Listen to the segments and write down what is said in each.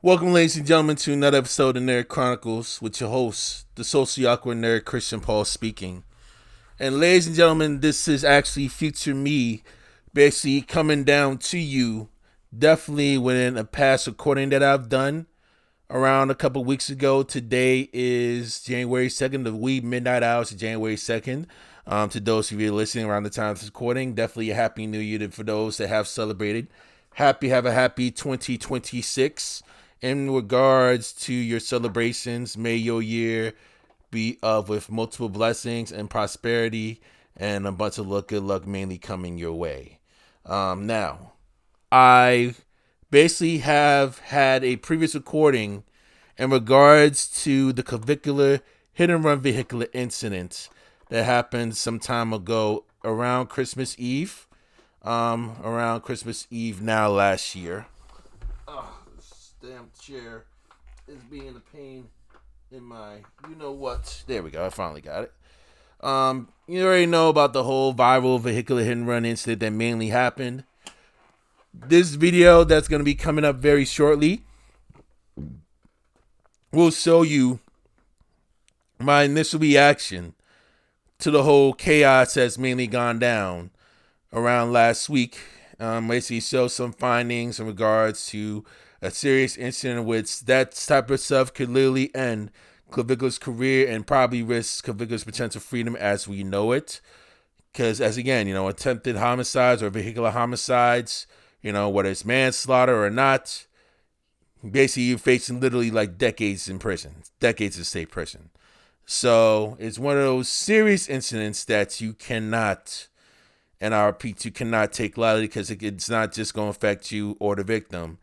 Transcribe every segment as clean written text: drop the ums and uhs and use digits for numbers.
Welcome, ladies and gentlemen, to another episode of Nerd Chronicles with your host, the socially awkward nerd Christian Paul speaking. And ladies and gentlemen, this is actually future me basically coming down to you, definitely within a past recording that I've done around a couple weeks ago. Today is January 2nd, the wee midnight hours of January 2nd. To those of you listening around the time of this recording, definitely a happy new year for those that have celebrated. Have a happy 2026. In regards to your celebrations, may your year be with multiple blessings and prosperity and a bunch of good luck mainly coming your way. Now, I basically have had a previous recording in regards to the Clavicular hit and run vehicular incident that happened some time ago around Christmas Eve. Now last year. Damn chair is being a pain in my there we go, I finally got it. You already know about the whole viral vehicular hit and run incident that mainly happened. This video that's going to be coming up very shortly will show you my initial reaction to the whole chaos that's mainly gone down around last week. Basically show some findings in regards to a serious incident in which that type of stuff could literally end Clavicular's career and probably risk Clavicular's potential freedom as we know it. Because, as again, attempted homicides or vehicular homicides, whether it's manslaughter or not, basically you're facing literally like decades in prison, decades of state prison. So it's one of those serious incidents that you cannot, and I repeat, you cannot take lightly, because it's not just going to affect you or the victim.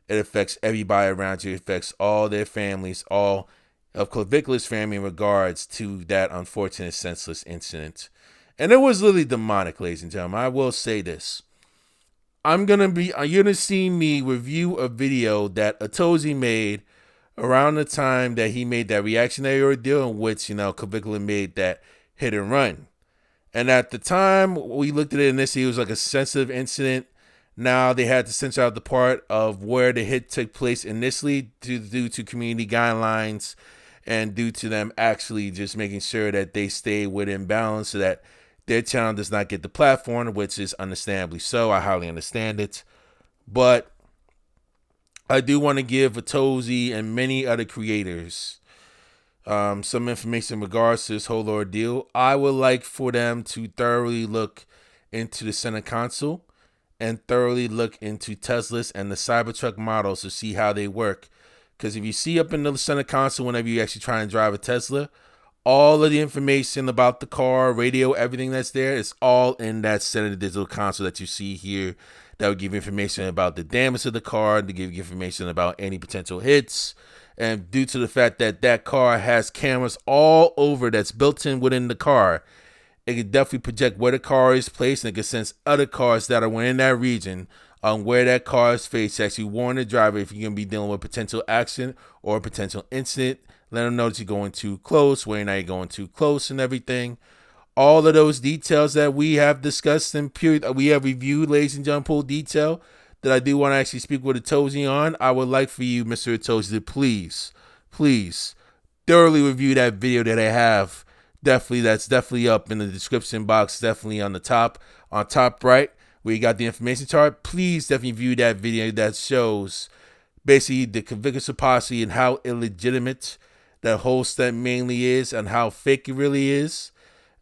It affects everybody around you. It affects all their families, all of Clavicular's family in regards to that unfortunate, senseless incident. And it was literally demonic, ladies and gentlemen. I will say this. You're going to see me review a video that Atozy made around the time that he made that reactionary ordeal in which, Clavicular made that hit and run. And at the time, we looked at it initially, it was like a sensitive incident. Now they had to censor out the part of where the hit took place initially due to community guidelines and due to them actually just making sure that they stay within balance so that their channel does not get deplatformed, which is understandably so. I highly understand it. But I do want to give Atozy and many other creators some information in regards to this whole ordeal. I would like for them to thoroughly look into the center console and thoroughly look into Teslas and the Cybertruck models to see how they work. Because if you see up in the center console whenever you actually try and drive a Tesla, all of the information about the car, radio, everything that's there is all in that center digital console that you see here. That would give information about the damage to the car, to give you information about any potential hits. And due to the fact that that car has cameras all over that's built in within the car, it can definitely project where the car is placed, and it can sense other cars that are within that region on where that car is faced to actually warn the driver if you're going to be dealing with potential accident or a potential incident. Let them know that you're going too close, where you're not going too close and everything. All of those details that we have discussed and we have reviewed, ladies and gentlemen, full detail that I do want to actually speak with Atozy on. I would like for you, Mr. Atozy, to please thoroughly review that video that I have. That's definitely up in the description box, definitely on top right, where you got the information chart. Please definitely view that video that shows basically the Clavicular supposedly and how illegitimate that whole step mainly is and how fake it really is,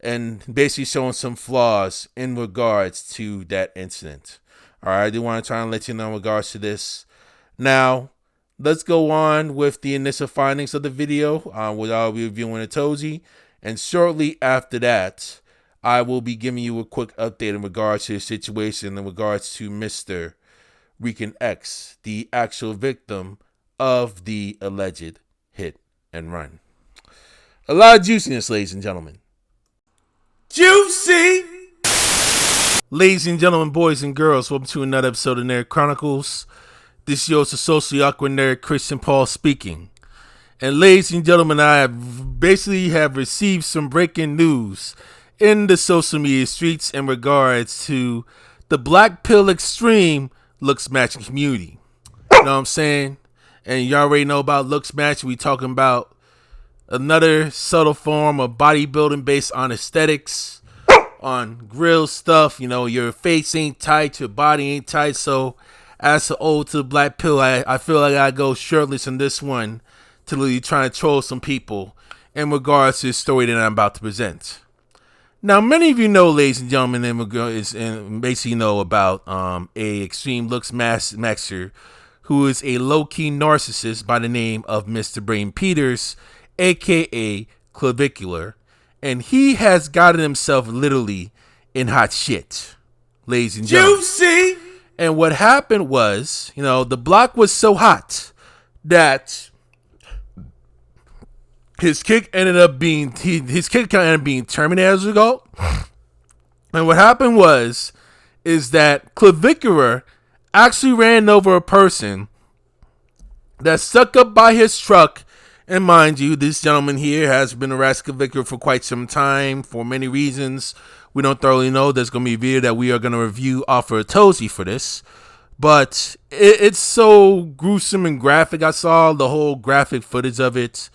and basically showing some flaws in regards to that incident. All right, I do want to try and let you know in regards to this. Now, let's go on with the initial findings of the video, which I'll be reviewing Atozy. And shortly after that, I will be giving you a quick update in regards to the situation in regards to Mr. RiicanX, the actual victim of the alleged hit and run. A lot of juiciness, ladies and gentlemen. Juicy! Ladies and gentlemen, boys and girls, welcome to another episode of Nerd Chronicles. This is your socially awkward nerd Christian Paul speaking. And ladies and gentlemen, I have received some breaking news in the social media streets in regards to the Black Pill Extreme looks matching community. You know what I'm saying? And you already know about Looks Match. We talking about another subtle form of bodybuilding based on aesthetics, on grill stuff. You know, your face ain't tight, your body ain't tight. So as the old to the black pill, I feel like I go shirtless in this one to really try to troll some people in regards to the story that I'm about to present. Now, many of you know, ladies and gentlemen, and basically know about a extreme looks maxer who is a low-key narcissist by the name of Mr. Brain Peters, aka Clavicular, and he has gotten himself literally in hot shit, ladies and gentlemen. Juicy! And what happened was, you know, the block was so hot that his kick ended up being terminated as a result. And what happened is that Clavicular actually ran over a person that stuck up by his truck. And mind you, this gentleman here has been harassing Clavicular for quite some time for many reasons. We don't thoroughly know. There's going to be a video that we are going to review off of Atozy for this. But it's so gruesome and graphic. I saw the whole graphic footage of it.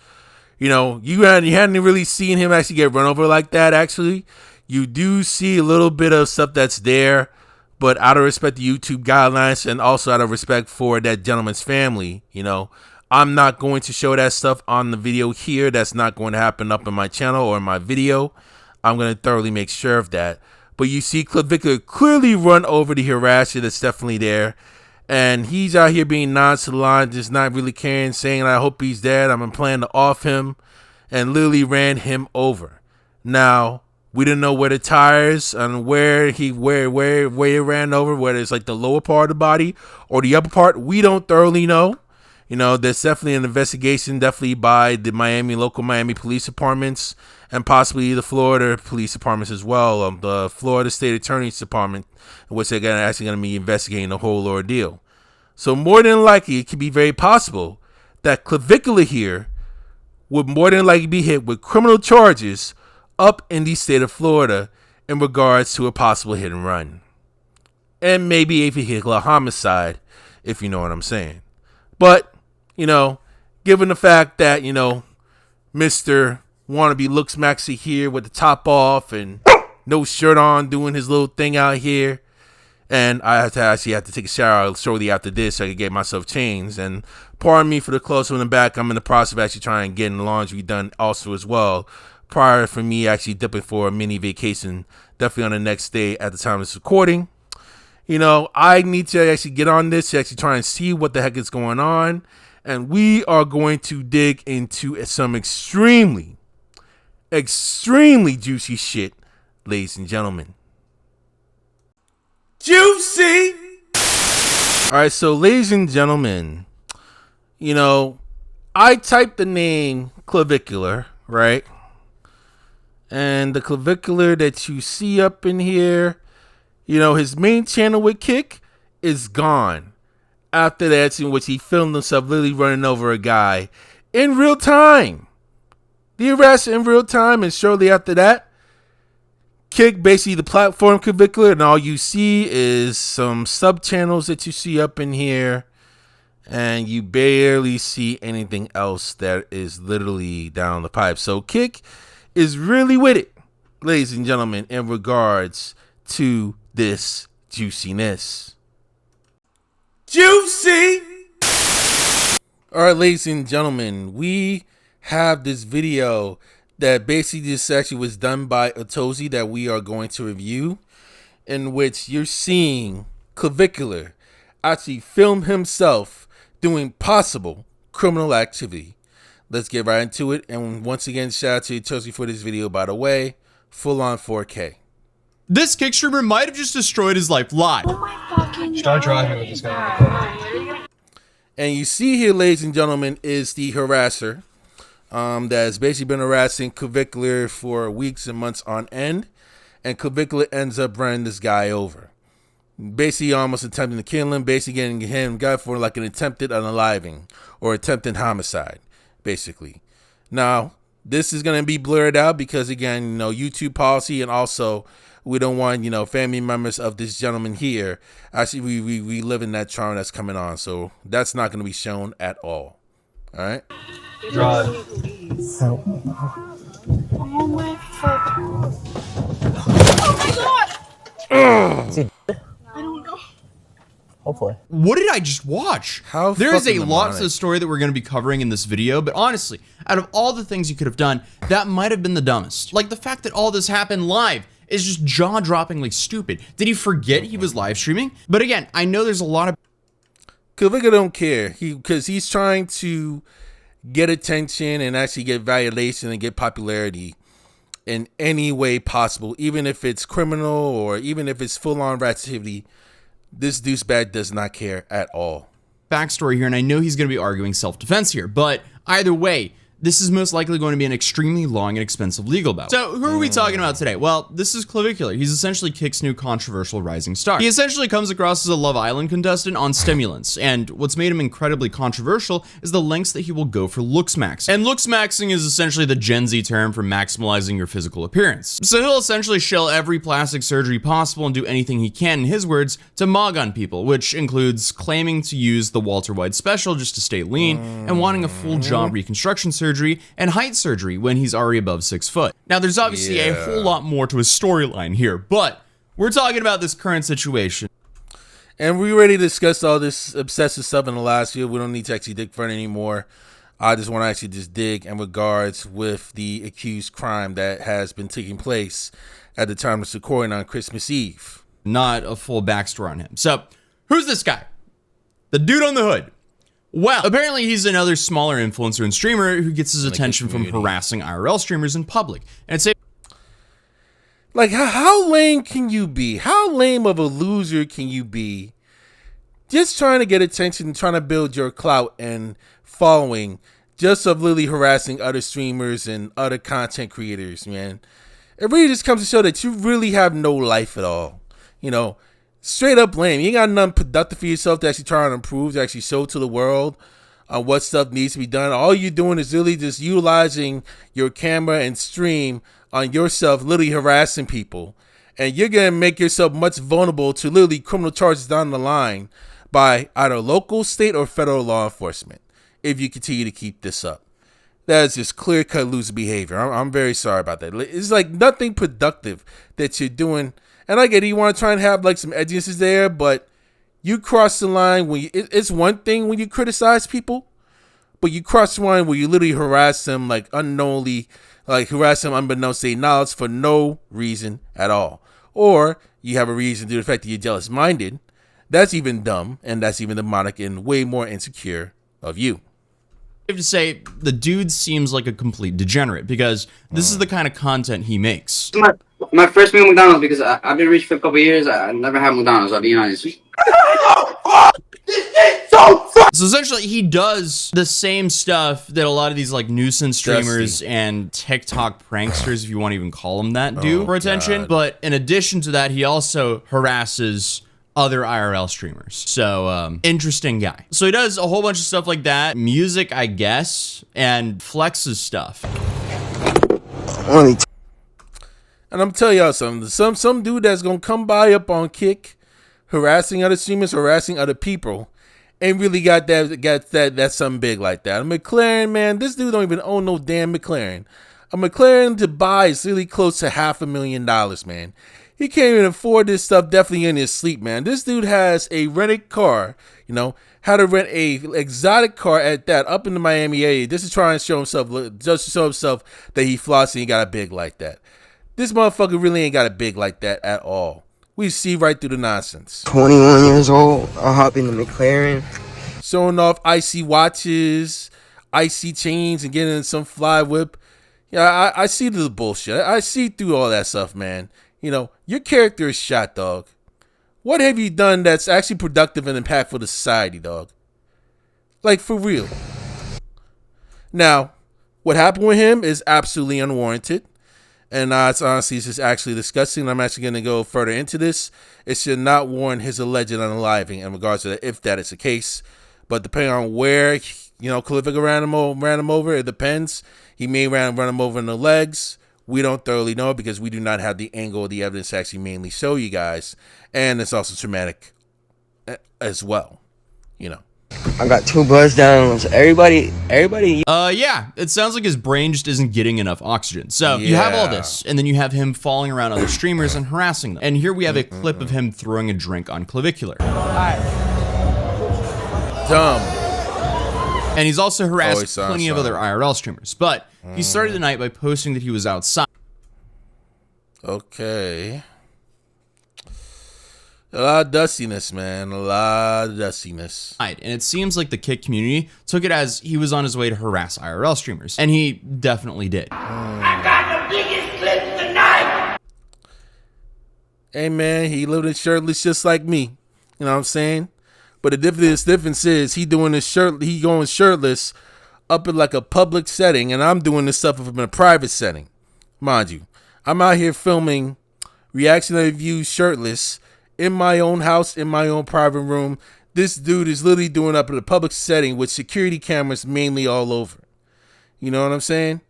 You know, you hadn't really seen him actually get run over like that, actually. You do see a little bit of stuff that's there, but out of respect to YouTube guidelines and also out of respect for that gentleman's family, you know, I'm not going to show that stuff on the video here. That's not going to happen up in my channel or in my video. I'm going to thoroughly make sure of that. But you see Clavicular clearly run over the harasser that's definitely there. And he's out here being nonchalant, just not really caring, saying, I hope he's dead. I'm planning to off him, and literally ran him over. Now, we didn't know where the tires and where he ran over, whether it's like the lower part of the body or the upper part. We don't thoroughly know. You know, there's definitely an investigation, definitely by the local Miami police departments and possibly the Florida police departments as well, the Florida State Attorney's Department, which they're actually going to be investigating the whole ordeal. So more than likely, it could be very possible that Clavicular here would more than likely be hit with criminal charges up in the state of Florida in regards to a possible hit and run. And maybe a vehicular homicide, if you know what I'm saying. But, you know, given the fact that, you know, Mr. Wannabe Looks Maxi here with the top off and no shirt on doing his little thing out here. And I have to take a shower shortly after this so I can get myself changed. And pardon me for the close one in the back. I'm in the process of actually trying to get the laundry done also as well. Prior for me actually dipping for a mini vacation, definitely on the next day at the time of this recording. You know, I need to actually get on this to actually try and see what the heck is going on. And we are going to dig into some extremely juicy shit, ladies and gentlemen. Juicy! Alright, so ladies and gentlemen, you know, I typed the name Clavicular, right? And the Clavicular that you see up in here, you know, his main channel with Kick is gone. After that, in which he filmed himself literally running over a guy in real time. The arrest in real time, and shortly after that, Kick basically the platform Clavicular, and all you see is some sub channels that you see up in here, and you barely see anything else that is literally down the pipe. So Kick is really with it, ladies and gentlemen, in regards to this juiciness. Juicy! Alright, ladies and gentlemen, we have this video that basically just actually was done by Atozy that we are going to review, in which you're seeing Clavicular actually film himself doing possible criminal activity. Let's get right into it. And once again, shout out to Atozy for this video, by the way. Full on 4K. This kick streamer might have just destroyed his life live. Oh my fucking Start God. driving with this guy. And you see here, ladies and gentlemen, is the harasser that has basically been harassing Clavicular for weeks and months on end. And Clavicular ends up running this guy over. Basically almost attempting to kill him, basically getting him got for like an attempted unaliving or attempted homicide, basically. Now, this is going to be blurred out because, again, you know, YouTube policy, and also We don't want, family members of this gentleman here actually we live in that trauma that's coming on. So that's not going to be shown at all. All right. Drive. Oh my fuck. Oh my god! Is he I don't know. Hopefully. What did I just watch? How There is a fucking lot to demonic. the story that we're going to be covering in this video, but honestly, out of all the things you could have done, that might have been the dumbest. Like the fact that all this happened live is just jaw-droppingly stupid. Did he forget he was live streaming? But again, I know there's a lot of Clavicular don't care. Because he's trying to get attention and actually get validation and get popularity in any way possible, even if it's criminal or even if it's full-on activity. This douchebag does not care at all. backstory here, and I know he's going to be arguing self-defense here, but either way, this is most likely going to be an extremely long and expensive legal battle. So who are we talking about today? Well, this is Clavicular. He's essentially Kick's new controversial rising star. He essentially comes across as a Love Island contestant on stimulants, and what's made him incredibly controversial is the lengths that he will go for looks maxing. And looks maxing is essentially the Gen Z term for maximalizing your physical appearance. So he'll essentially shell every plastic surgery possible and do anything he can, in his words, to mog on people, which includes claiming to use the Walter White special just to stay lean and wanting a full jaw reconstruction surgery and height surgery when he's already above 6 foot. Now, there's obviously a whole lot more to his storyline here, but we're talking about this current situation. And we already discussed all this obsessive stuff in the last video. We don't need to actually dig further anymore. I just want to actually just dig in regards with the accused crime that has been taking place at the time of recording on Christmas Eve. Not a full backstory on him. So, who's this guy? The dude on the hood. Well, apparently he's another smaller influencer and streamer who gets his attention from harassing IRL streamers in public. And it's Like, how lame can you be? How lame of a loser can you be? Just trying to get attention, trying to build your clout and following, just of literally harassing other streamers and other content creators, man. It really just comes to show that you really have no life at all. Straight up lame. You ain't got nothing productive for yourself to actually try and improve, to actually show to the world what stuff needs to be done. All you're doing is really just utilizing your camera and stream on yourself, literally harassing people. And you're going to make yourself much vulnerable to literally criminal charges down the line by either local, state, or federal law enforcement if you continue to keep this up. That is just clear-cut loser behavior. I'm very sorry about that. It's like nothing productive that you're doing. And I get it, you want to try and have like some edginess there, but you cross the line when it's one thing when you criticize people, but you cross the line where you literally harass them like unknowingly, like harass them unbeknownst to their knowledge for no reason at all. Or you have a reason due to the fact that you're jealous-minded. That's even dumb, and that's even demonic and way more insecure of you. I have to say, the dude seems like a complete degenerate because this is the kind of content he makes. My first meal at McDonald's because I've been rich for a couple of years. I never had McDonald's, I'll be honest. So essentially, he does the same stuff that a lot of these like nuisance streamers and TikTok pranksters, if you want to even call them that, do for attention. But in addition to that, he also harasses other IRL streamers. So, interesting guy. So he does a whole bunch of stuff like that. Music, I guess, and flexes stuff. And I'm telling y'all something. Some dude that's gonna come by up on Kick, harassing other streamers, harassing other people, ain't really got that something big like that. A McLaren, man, this dude don't even own no damn McLaren. A McLaren to buy is really close to $500,000, man. He can't even afford this stuff, definitely in his sleep, man. This dude has a rented car, how to rent a exotic car at that up in the Miami area. Just to try and show himself, that he flossed and he got a big like that. This motherfucker really ain't got a big like that at all. We see right through the nonsense. 21 years old, I'll hop in the McLaren. Showing off icy watches, icy chains, and getting in some fly whip. Yeah, I see through the bullshit. I see through all that stuff, man. Your character is shot, dog. What have you done that's actually productive and impactful to society, dog? Like, for real. Now, what happened with him is absolutely unwarranted. And it's honestly, it's just actually disgusting. I'm actually going to go further into this. It should not warrant his alleged unaliving in regards to that, if that is the case. But depending on where, Clavicular ran him over, it depends. He may run him over in the legs, We don't thoroughly know because we do not have the angle of the evidence to actually mainly show you guys. And it's also traumatic as well, you know. I got 2 buzz downs. Everybody. Yeah, it sounds like his brain just isn't getting enough oxygen. So you have all this, and then you have him following around other streamers and harassing them. And here we have a clip of him throwing a drink on Clavicular. Dumb. And he's also harassed plenty of other IRL streamers. But he started the night by posting that he was outside. Okay. A lot of dustiness, man. A lot of dustiness. And it seems like the Kick community took it as he was on his way to harass IRL streamers. And he definitely did. I got the biggest clip tonight! Hey, man, he lived in shirtless just like me. You know what I'm saying? But the difference is he going shirtless up in like a public setting, and I'm doing this stuff up in a private setting. Mind you, I'm out here filming reactionary views shirtless in my own house, in my own private room. This dude is literally doing up in a public setting with security cameras mainly all over. You know what I'm saying?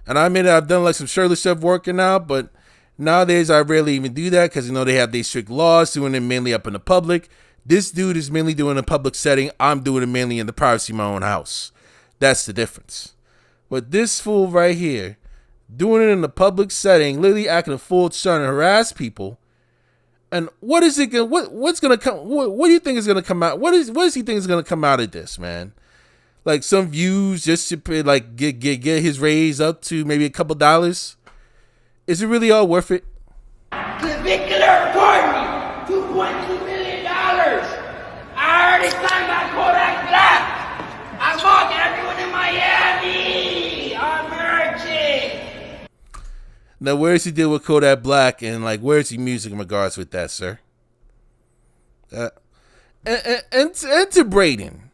And I admit I've done like some shirtless stuff working out, but nowadays I rarely even do that because, you know, they have these strict laws doing it mainly up in the public. This dude is mainly doing it in a public setting. I'm doing it mainly in the privacy of my own house. That's the difference. But this fool right here, doing it in a public setting, literally acting a fool, trying to harass people. And what is it? What's gonna come? What do you think is gonna come out? What does he think is gonna come out of this, man? Like some views just to like get his raise up to maybe a couple dollars. Is it really all worth it? Clavicular report me $2.2 million. I already signed my Kodak Black. I bought everyone in Miami. I'm merging. Now, where's he deal with Kodak Black, and like, where's he music in regards with that, sir? And to Braden,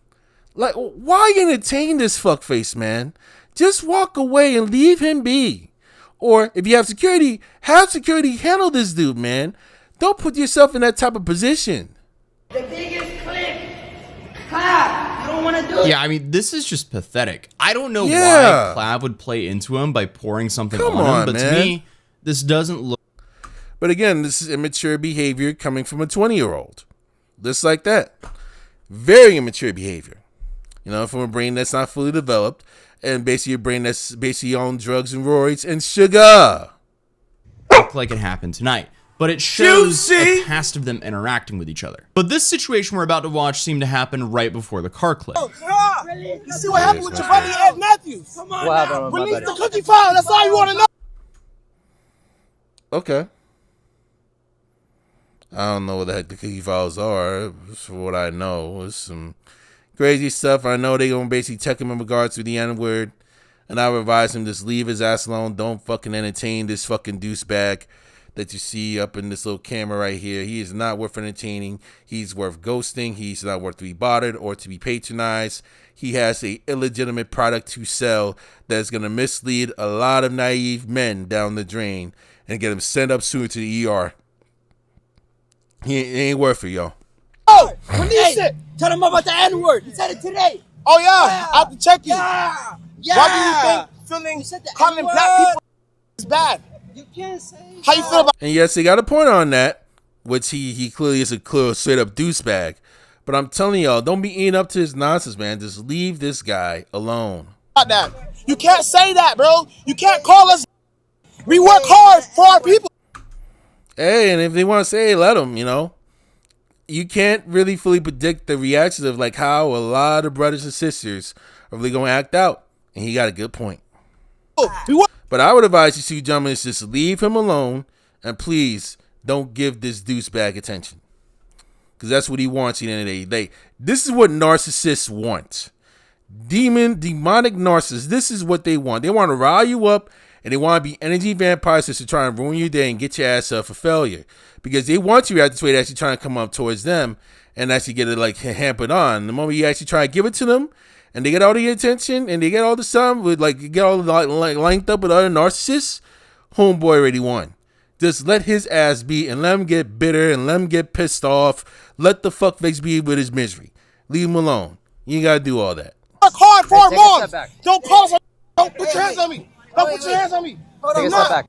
like, why entertain this fuckface, man? Just walk away and leave him be. Or if you have security handle this dude, man. Don't put yourself in that type of position. The biggest clip. Clap. You don't want to do it. Yeah, I mean, this is just pathetic. I don't know why Clav would play into him by pouring something on him, but man. to me, this doesn't look... But again, this is immature behavior coming from a 20-year-old. Just like that. Very immature behavior. You know, from a brain that's not fully developed, and basically a brain that's basically on drugs and roids and sugar. Look like it happened tonight. But it shows a past of them interacting with each other. But this situation we're about to watch seemed to happen right before the car clip. You see what happened with your buddy Ed Matthews? Come on now. Release the cookie file. That's all you want to know. Okay. I don't know what the heck the cookie files are. For what I know, it's some crazy stuff. I know they gonna basically check him in regards to the N-word, and I would advise him just leave his ass alone. Don't fucking entertain this fucking douchebag that you see up in this little camera right here. He is not worth entertaining. He's worth ghosting. He's not worth to be bothered or to be patronized. He has a illegitimate product to sell that's going to mislead a lot of naive men down the drain and get him sent up soon to the ER. He ain't worth it, yo. Oh, release it. Tell him about the N-word. He said it today. Oh, yeah. I have to check you. Yeah. Why do you think calling black people is bad? You can't say. How you feel about? And yes, he got a point on that, which he clearly is a clear straight up douchebag. But I'm telling y'all, don't be eating up to his nonsense, man. Just leave this guy alone. That. You can't say that, bro. You can't call us. We work hard for our people. Hey, and if they want to say, let them, you know. You can't really fully predict the reactions of like how a lot of brothers and sisters are really going to act out. And he got a good point. But I would advise you two gentlemen is just leave him alone, and please don't give this douchebag attention, because that's what he wants at the end of the day. This is what narcissists want. Demonic narcissists. This is what they want. They want to rile you up, and they want to be energy vampires just to try and ruin your day and get your ass up for failure, because they want you at this way to actually trying to come up towards them and actually get it like hampered on. The moment you actually try to give it to them, and they get all the attention, and they get all the stuff with like get all like linked up with other narcissists, homeboy already won. Just let his ass be and let him get bitter and let him get pissed off. Let the fuckface be with his misery. Leave him alone. You ain't gotta do all that. Work hard for our moms. Don't call us. Don't put your hands on me. Don't put your hands on me. Take a step back.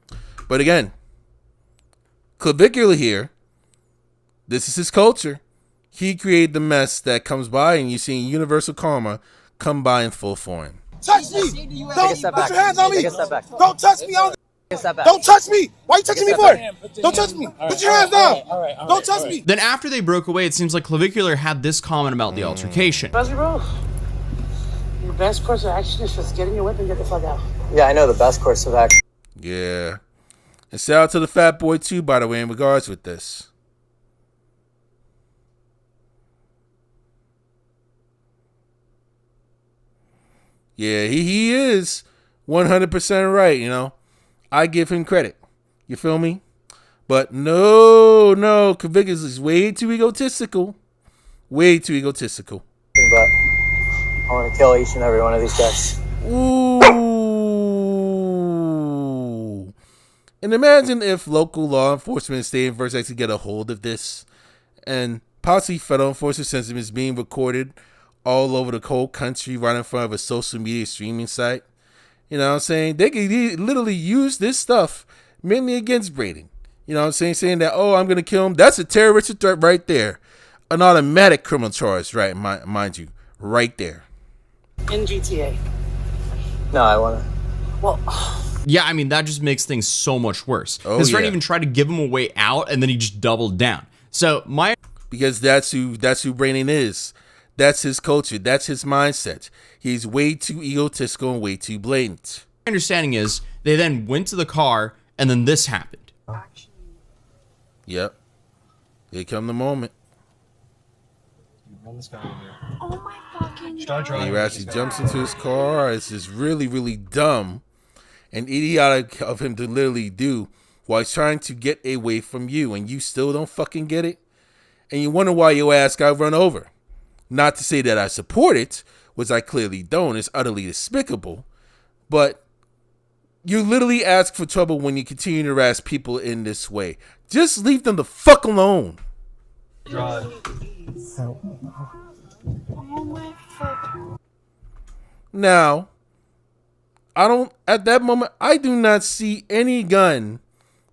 But again, Clavicular here, this is his culture. He created the mess that comes by, and you're seeing universal karma come by in full form. Touch me. Take a Don't step put back. your hands on me. Take a step back. Don't touch me. Take a step back. Don't touch me. Why are you touching me for? Don't touch me. Put your hands down. Don't touch me. Then after they broke away, it seems like Clavicular had this comment about the altercation. Buzzy, bro. Your best course of action is just get in your whip and get the fuck out. Yeah, I know the best course of action. Yeah. And shout out to the fat boy too, by the way, in regards with this. Yeah, he is 100% right, you know. I give him credit. You feel me? But no, Clavicular is way too egotistical. Way too egotistical. But I want to kill each and every one of these guys. Ooh. And imagine if local law enforcement and state enforcement actually get a hold of this, and possibly federal enforcement sentiment is being recorded all over the whole country right in front of a social media streaming site. You know what I'm saying? They could literally use this stuff mainly against Braden. You know what I'm saying? Saying that, oh, I'm going to kill him. That's a terroristic threat right there. An automatic criminal charge, right? Mind you, right there. In GTA. No, I want to. Well, Yeah, I mean, that just makes things so much worse. Oh, His friend yeah. even tried to give him a way out, and then he just doubled down. So Because that's who Braden is. That's his culture. That's his mindset. He's way too egotistical and way too blatant. understanding is they then went to the car, and then this happened. Yep. Here come the moment. Oh my fucking And god. he actually jumps into his car. It's just really, really dumb and idiotic of him to literally do while he's trying to get away from you, and you still don't fucking get it. And you wonder why your ass got run over. Not to say that I support it, which I clearly don't. It's utterly despicable. But you literally ask for trouble when you continue to harass people in this way. Just leave them the fuck alone. Oh my fuck. Now, at that moment, I do not see any gun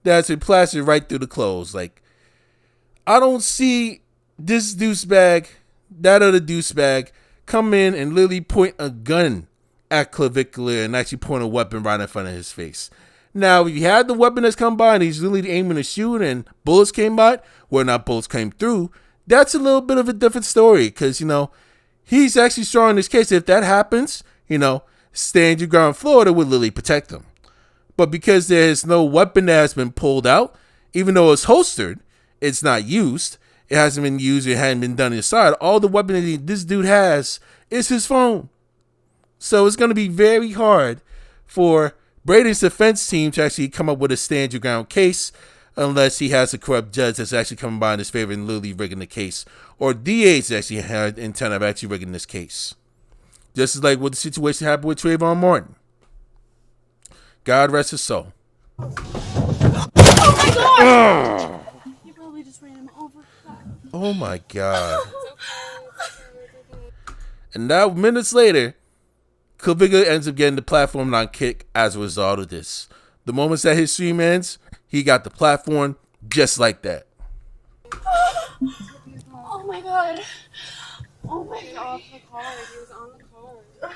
that's been plastered right through the clothes. Like, I don't see this douchebag, that other douchebag, come in and literally point a gun at Clavicular and actually point a weapon right in front of his face. Now, if you had the weapon that's come by and he's really aiming to shoot and bullets came by, well, not bullets came through, that's a little bit of a different story because, you know, he's actually strong in this case. If that happens, you know, stand your ground Florida would literally protect him. But because there's no weapon that has been pulled out, even though it's holstered, it's not used. It hasn't been used. It hadn't been done inside. All the weapon that this dude has is his phone. So it's going to be very hard for Braden's defense team to actually come up with a stand your ground case unless he has a corrupt judge that's actually coming by in his favor and literally rigging the case. Or DAs actually had intent of actually rigging this case. Just as like what the situation happened with Trayvon Martin. God rest his soul. Oh my god! You probably just ran him over. Oh my God. And now minutes later, Clavicular ends up getting the platform on kick as a result of this. The moments that his stream ends, he got the platform just like that. Oh my god. Oh my god. Off the car. He was on the car.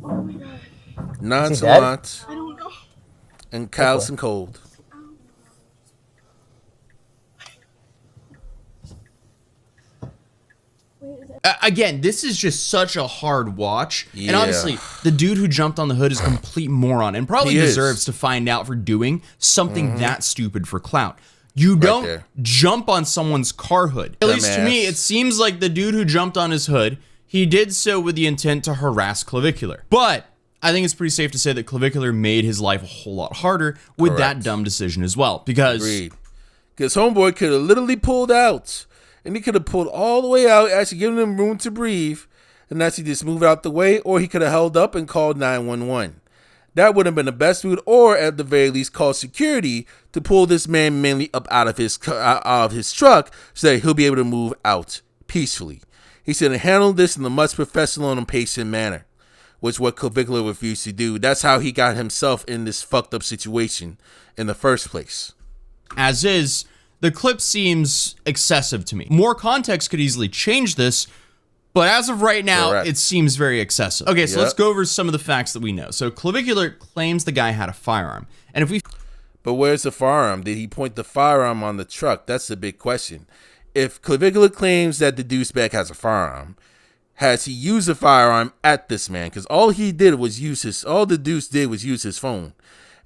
Oh my god. Nonchalant I don't know. and callous and cold. Again, this is just such a hard watch. And Yeah. honestly, the dude who jumped on the hood is a complete moron and probably He is. deserves to find out for doing something that stupid for clout. You don't there. jump on someone's car hood. At least to me, Dumbass. it seems like the dude who jumped on his hood, he did so with the intent to harass Clavicular. But I think it's pretty safe to say that Clavicular made his life a whole lot harder with that Correct. dumb decision as well. Because Agreed. Because homeboy could have literally pulled out. And he could have pulled all the way out, actually giving him room to breathe. And actually just moved out the way. Or he could have held up and called 911. That would have been the best route. Or at the very least call security to pull this man mainly up out of his truck so that he'll be able to move out peacefully. He should have handled this in a much professional and patient manner. which what Clavicular refused to do. That's how he got himself in this fucked up situation in the first place. As is, the clip seems excessive to me. More context could easily change this, but as of right now, Correct. it seems very excessive. Okay, so Yep. let's go over some of the facts that we know. So Clavicular claims the guy had a firearm. And if we... But where's the firearm? Did he point the firearm on the truck? That's the big question. If Clavicular claims that the douchebag has a firearm, has he used a firearm at this man? Because all he did was all the deuce did was use his phone.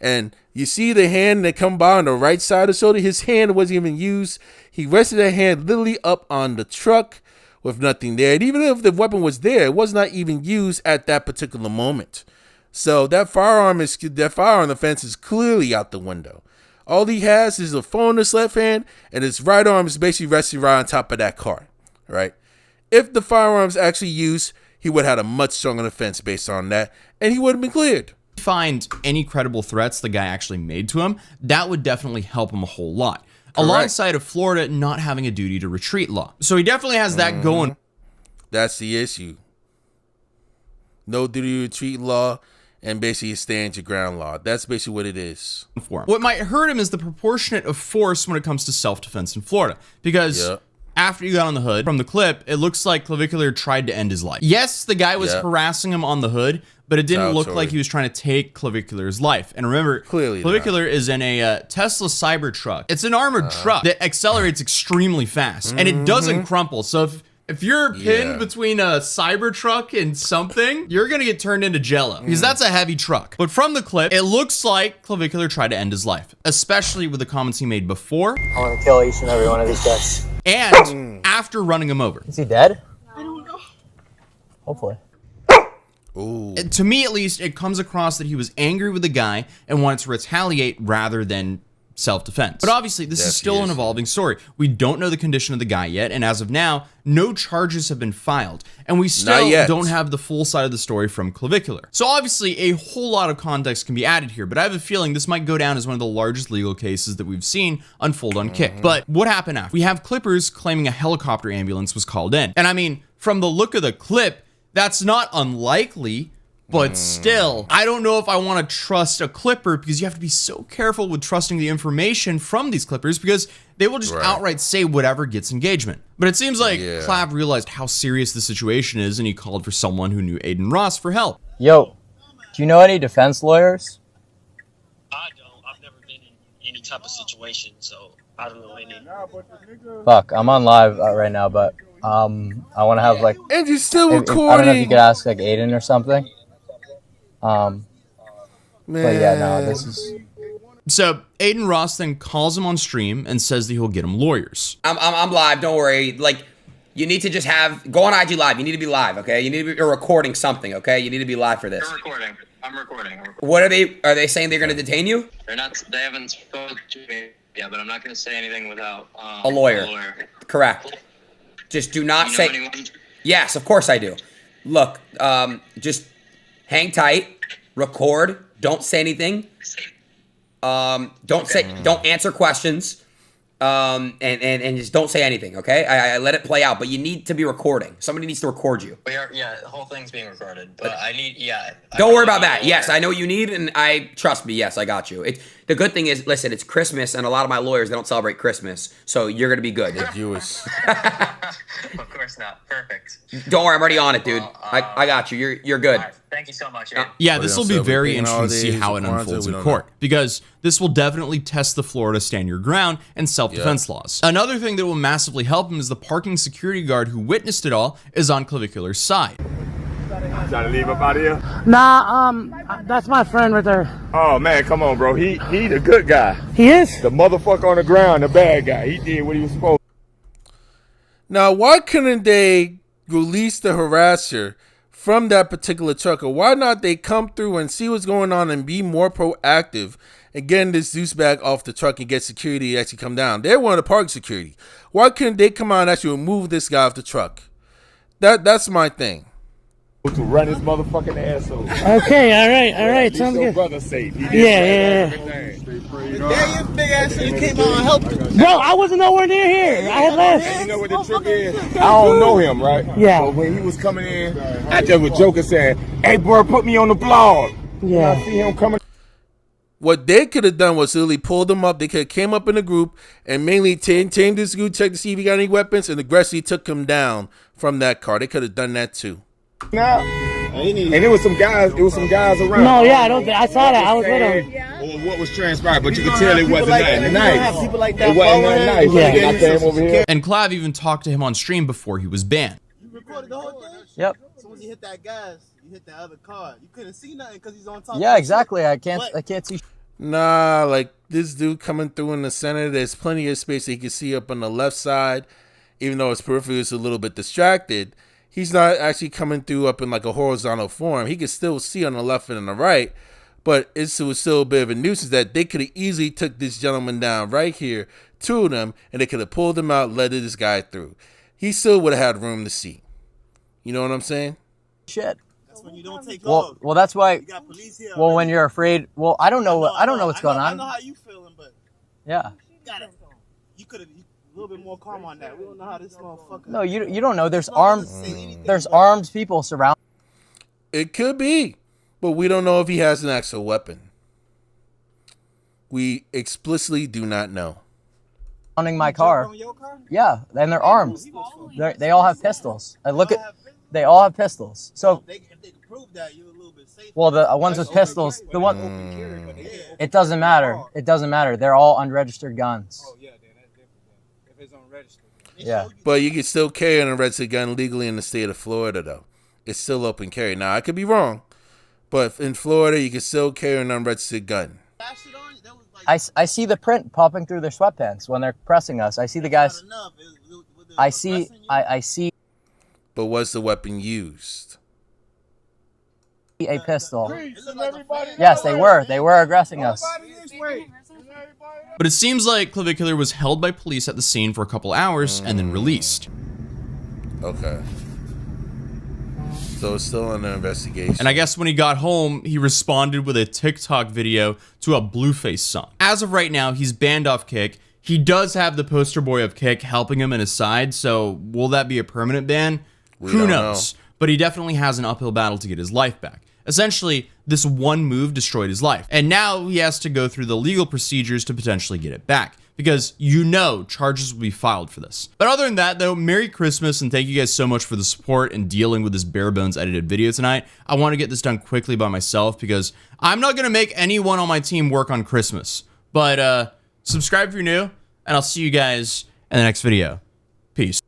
And you see the hand that come by on the right side of the shoulder? His hand wasn't even used. He rested that hand literally up on the truck with nothing there. And even if the weapon was there, it was not even used at that particular moment. So that firearm offense is clearly out the window. All he has is a phone in his left hand, and his right arm is basically resting right on top of that car, right? If the firearm's actually used, he would have had a much stronger defense based on that, and he would have been cleared. find any credible threats the guy actually made to him, that would definitely help him a whole lot. Alongside of Florida not having a duty to retreat law. So he definitely has that going. That's the issue. No duty to retreat law and basically stand your ground law. That's basically what it is. For him. What might hurt him is the proportionate of force when it comes to self-defense in Florida. Because after you got on the hood, from the clip, it looks like Clavicular tried to end his life. Yes, the guy was harassing him on the hood, but it didn't look like he was trying to take Clavicular's life. And remember, Clavicular is in a Tesla Cybertruck. It's an armored truck that accelerates extremely fast, and it doesn't crumple. So if you're pinned between a Cybertruck and something, you're gonna get turned into jello, because that's a heavy truck. But from the clip, it looks like Clavicular tried to end his life, especially with the comments he made before. I want to kill each and every one of these guys. And after running him over. Is he dead? I don't know. Hopefully. Ooh. To me, at least, it comes across that he was angry with the guy and wanted to retaliate rather than self-defense. But obviously, this is still an evolving story. We don't know the condition of the guy yet, and as of now, no charges have been filed. And we still don't have the full side of the story from Clavicular. So obviously, a whole lot of context can be added here, but I have a feeling this might go down as one of the largest legal cases that we've seen unfold on Kick. But what happened after? We have clippers claiming a helicopter ambulance was called in. And I mean, from the look of the clip, that's not unlikely, but still, I don't know if I want to trust a clipper, because you have to be so careful with trusting the information from these clippers, because they will just outright say whatever gets engagement. But it seems like Clav realized how serious the situation is, and he called for someone who knew Aiden Ross for help. Yo, do you know any defense lawyers? I don't. I've never been in any type of situation, so I don't know any. Fuck, I'm on live right now, but I want to have like. And you're still recording. I don't know if you could ask like Aiden or something. But yeah, no, this is. So Aiden Ross then calls him on stream and says that he'll get him lawyers. I'm live. Don't worry. Like, you need to just go on IG live. You need to be live, okay? You need to be recording something, okay? You need to be live for this. I'm recording. What are they saying they're going to detain you? They're not. They haven't spoken to me yet, but I'm not going to say anything without a lawyer. Correct. Just do not say. Anyone? Yes, of course I do. Look, just hang tight. Record. Don't say anything. Don't answer questions. And just don't say anything, okay? I let it play out, but you need to be recording. Somebody needs to record you. The whole thing's being recorded, but I need, Don't worry about that. Yes, I know what you need, and trust me, yes, I got you. The good thing is, listen, it's Christmas, and a lot of my lawyers, they don't celebrate Christmas, so you're gonna be good. They're Jewish. Of course not. Perfect. Don't worry, I'm already on it, dude. I got you. You're good. Right. Thank you so much. Yeah, this will be very interesting to see how it unfolds in court, because this will definitely test the Florida stand your ground and self-defense laws. Another thing that will massively help him is the parking security guard who witnessed it all is on Clavicular's side. Trying to leave up out of here? Nah, that's my friend right there. Oh man, come on, bro. He the good guy. He is? The motherfucker on the ground, the bad guy. He did what he was supposed to. Now, why couldn't they release the harasser from that particular truck? Or why not they come through and see what's going on and be more proactive and getting this douchebag off the truck and get security to actually come down? They're one of the park security. Why couldn't they come out and actually remove this guy off the truck? That's my thing. To run his motherfucking asshole. Okay, all right, sounds your good. brother safe. Yeah. Damn, you big ass, so you came out and helped him. Bro, I wasn't nowhere near here. I had left. And you know what the trick is? I don't know him, right? Yeah. So when he was coming in, I just was joking saying, "Hey, bro, put me on the blog." Yeah. I see him coming. What they could have done was literally pulled him up. They could have came up in a group and mainly tamed this dude, checked to see if he got any weapons, and aggressively took him down from that car. They could have done that too. Now, and there was some guys. There was some guys around. No, yeah, I don't think I saw that. I was with him. Or what was transpired, but you could tell it wasn't nothing nice. People like that It wasn't nothing nice. Yeah. I came over here. And Clav even talked to him on stream before he was banned. You recorded the whole thing? Yep. So once you hit that gas, you hit that other car. You couldn't see nothing because he's on top. Yeah, exactly. I can't see. Nah, like this dude coming through in the center, there's plenty of space that he can see up on the left side. Even though his periphery is a little bit distracted, he's not actually coming through up in like a horizontal form. He can still see on the left and on the right, but it was still a bit of a nuisance that they could have easily took this gentleman down right here, two of them, and they could have pulled him out, let this guy through. He still would have had room to see. You know what I'm saying? Shit. That's when you don't take off. Well, that's why. You got police here. Well, when you're afraid. Well, I don't know what's going on. I know how you feeling, but Yeah. you could have a little bit more calm on that. We don't know how this motherfucker. No, you don't know. There's armed people surrounding. It could be, but we don't know if he has an actual weapon. We explicitly do not know. My car. Yeah, and they're armed. They all have pistols. They all have pistols. So If they can prove that, you're a little bit safer. well, the ones with pistols, it doesn't matter. It doesn't matter. They're all unregistered guns. Oh yeah, then that's different. If it's unregistered. Yeah. But you can still carry an unregistered gun legally in the state of Florida, though. It's still open carry. Now, I could be wrong, but in Florida, you can still carry an unregistered gun. I see the print popping through their sweatpants when they're pressing us. I see the guys. I see But was the weapon used? a pistol. Yes, they were aggressing us. But it seems like Clavicular was held by police at the scene for a couple hours and then released. Okay. So it's still under investigation. And I guess when he got home, he responded with a TikTok video to a Blueface song. As of right now, he's banned off Kick. He does have the poster boy of Kick helping him in his side, so will that be a permanent ban? Who knows? But he definitely has an uphill battle to get his life back. Essentially, this one move destroyed his life. And now he has to go through the legal procedures to potentially get it back. Because charges will be filed for this. But other than that, though, Merry Christmas, and thank you guys so much for the support and dealing with this bare bones edited video tonight. I want to get this done quickly by myself because I'm not going to make anyone on my team work on Christmas. But subscribe if you're new, and I'll see you guys in the next video. Peace.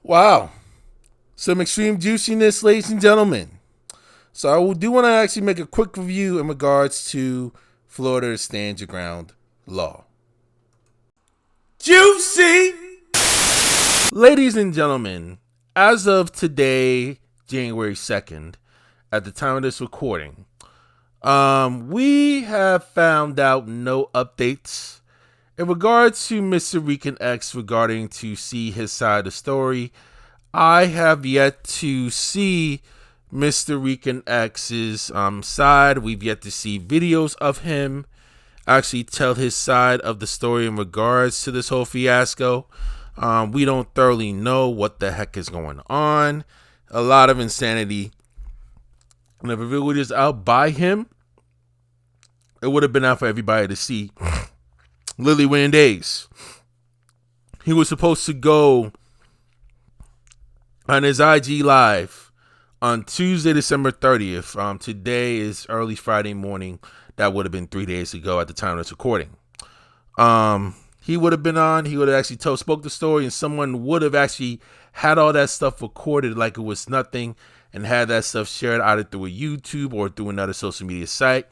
Wow. Some extreme juiciness, ladies and gentlemen. So I do want to actually make a quick review in regards to Florida's Stand Your Ground law. Juicy! Ladies and gentlemen, as of today, January 2nd, at the time of this recording, we have found out no updates in regards to Mr. RiicanX regarding to see his side of the story. I have yet to see Mr. RiicanX's side. We've yet to see videos of him actually tell his side of the story in regards to this whole fiasco. We don't thoroughly know what the heck is going on. A lot of insanity. And if it really was out by him, it would have been out for everybody to see. Literally within days. He was supposed to go on his IG Live on Tuesday, December 30th. Today is early Friday morning. That would have been 3 days ago at the time of this recording. He would have been on. He would have actually spoke the story, and someone would have actually had all that stuff recorded like it was nothing and had that stuff shared either through a YouTube or through another social media site.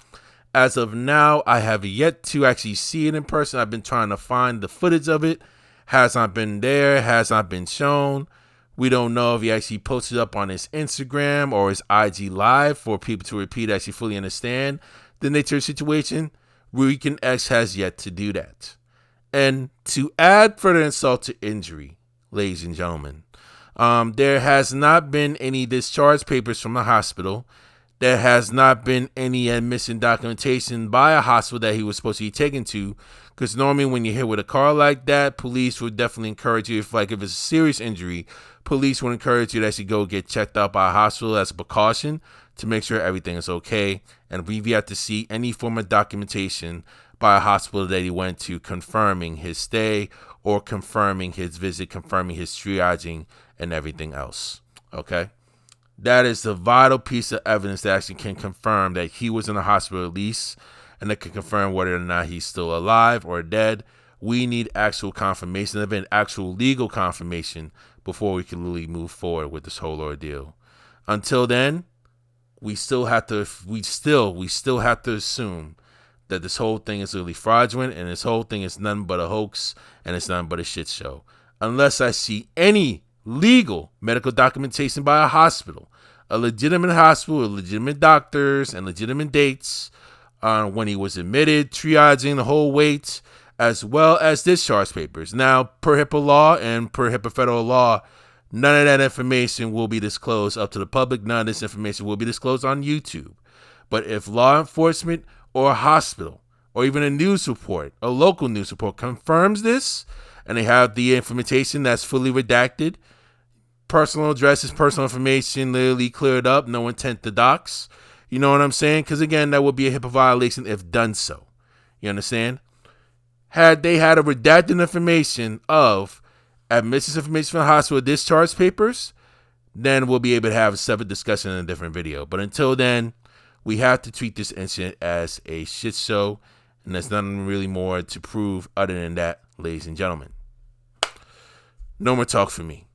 As of now, I have yet to actually see it in person. I've been trying to find the footage of it. Has not been there. Has not been shown. We don't know if he actually posted up on his Instagram or his IG Live for people to repeat, actually fully understand the nature of the situation. RiicanX has yet to do that. And to add further insult to injury, ladies and gentlemen, There has not been any discharge papers from the hospital. There has not been any admission documentation by a hospital that he was supposed to be taken to. Because normally when you're hit with a car like that, police would definitely encourage you, if it's a serious injury, police would encourage you to actually go get checked out by a hospital as a precaution to make sure everything is okay. And we've yet to see any form of documentation by a hospital that he went to confirming his stay or confirming his visit, confirming his triaging and everything else. Okay? That is the vital piece of evidence that actually can confirm that he was in the hospital at least, and that can confirm whether or not he's still alive or dead. We need actual confirmation of it, actual legal confirmation, before we can really move forward with this whole ordeal. Until then, we still have to assume that this whole thing is really fraudulent, and this whole thing is nothing but a hoax, and it's nothing but a shit show. Unless I see any legal medical documentation by a hospital, a legitimate hospital with legitimate doctors and legitimate dates on when he was admitted, triaging the whole weight, as well as discharge papers. Now, per HIPAA law and per HIPAA federal law, none of that information will be disclosed up to the public. None of this information will be disclosed on YouTube. But if law enforcement or a hospital or even a news report, a local news report confirms this, and they have the information that's fully redacted, personal addresses, personal information literally cleared up, no intent to dox. You know what I'm saying? Because again, that would be a HIPAA violation if done so. You understand? Had they had a redacted information of admissions information from the hospital, discharge papers, then we'll be able to have a separate discussion in a different video. But until then, we have to treat this incident as a shit show, and there's nothing really more to prove other than that, ladies and gentlemen. No more talk for me.